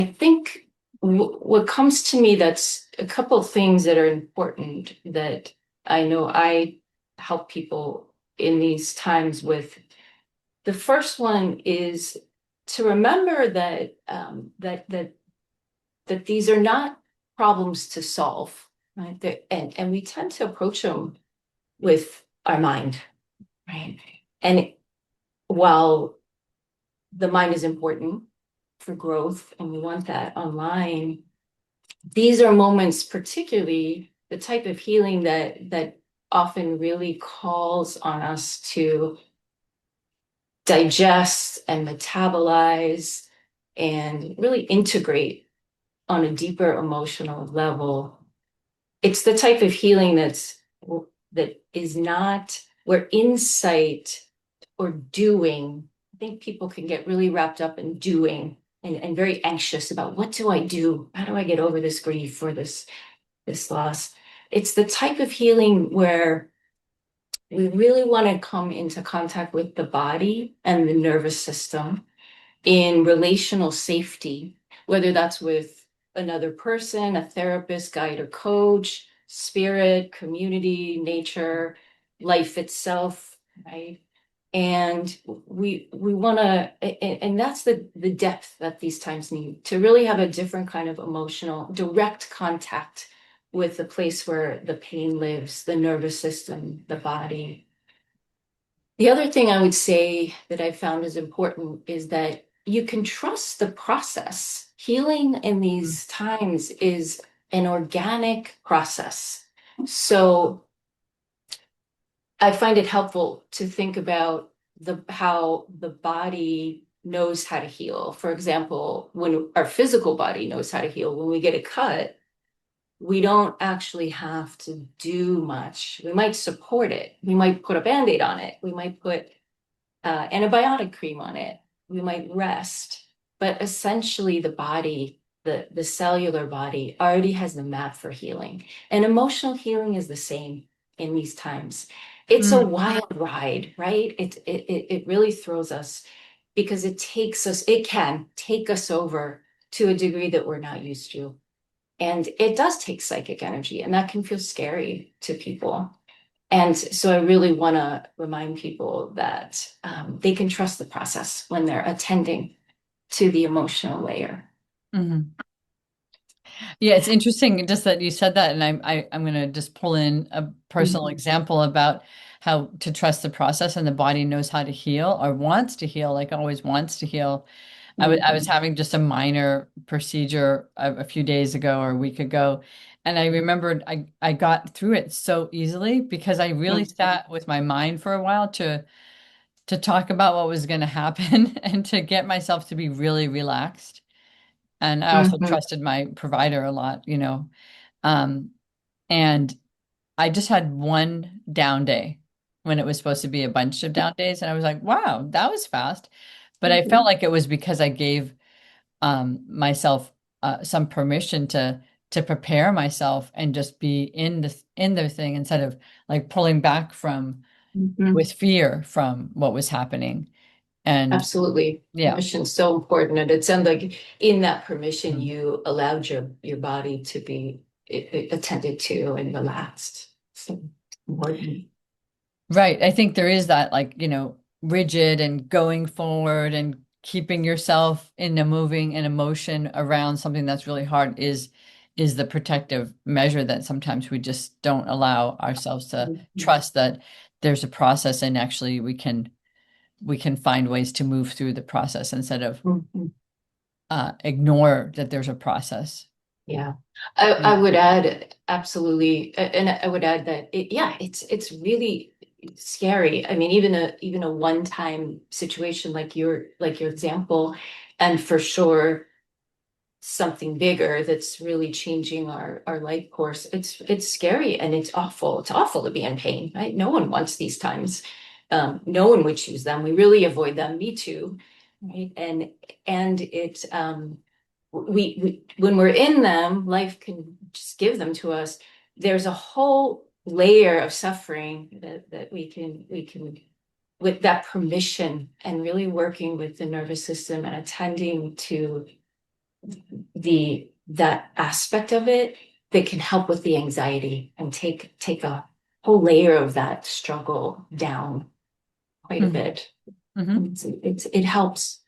I think what comes to me, that's a couple of things that are important that I know I help people in these times with. The first one is to remember that that these are not problems to solve, right? And we tend to approach them with our mind, right? And while the mind is important for growth and we want that online, these are moments, particularly the type of healing that often really calls on us to digest and metabolize and really integrate on a deeper emotional level. It's the type of healing that is not where insight or doing. I think people can get really wrapped up in doing and very anxious about what do I do? How do I get over this grief or this loss? It's the type of healing where we really want to come into contact with the body and the nervous system in relational safety, whether that's with another person, a therapist, guide, or coach, spirit, community, nature, life itself, right? And we want to, and that's the depth that these times need to really have a different kind of emotional direct contact with the place where the pain lives, the nervous system, the body. The other thing I would say that I found is important is that you can trust the process. Healing in these times is an organic process. So I find it helpful to think about how the body knows how to heal. For example, when our physical body knows how to heal, when we get a cut, we don't actually have to do much. We might support it. We might put a Band-Aid on it. We might put antibiotic cream on it. We might rest. But essentially, the body, the cellular body, already has the map for healing. And emotional healing is the same in these times. It's a Mm. wild ride, right? It really throws us because it can take us over to a degree that we're not used to. And it does take psychic energy, and that can feel scary to people. And so I really want to remind people that they can trust the process when they're attending to the emotional layer. Mhm. Yeah, it's interesting just that you said that, and I'm going to just pull in a personal Mhm. example about how to trust the process and the body knows how to heal or wants to heal, like always wants to heal. I was Mhm. having just a minor procedure a few days ago or a week ago, and I remembered I got through it so easily because I really Mhm. sat with my mind for a while to talk about what was going to happen and to get myself to be really relaxed. And I also Mhm. trusted my provider a lot, you know. Um, and I just had one down day when it was supposed to be a bunch of down days. And I was like, wow, that was fast. But I felt Mhm. like it was because I gave myself some permission to prepare myself and just be in the thing instead of like pulling back from Mhm. with fear from what was happening. And Absolutely. yeah. Permission is so important. And it sounds like in that permission, Mm. you allowed your body to be attended to and relaxed. So important. Right. I think there is that like, rigid and going forward and keeping yourself in a moving and emotion around something that's really hard is the protective measure that sometimes we just don't allow ourselves to Mhm. trust that there's a process and actually we can find ways to move through the process instead of Mhm. ignore that there's a process. Yeah, I would add absolutely, and I would add that yeah, it's really scary. I mean, even a one-time situation like your example, and for sure something bigger that's really changing our life course. It's scary and it's awful. It's awful to be in pain, right? No one wants these times. No one would choose them. We really avoid them. Me too, right? And it's we when we're in them, life can just give them to us. There's a whole layer of suffering that we can with that permission and really working with the nervous system and attending to that aspect of it that can help with the anxiety and take a whole layer of that struggle down quite a Mhm. bit. Mhm. It helps.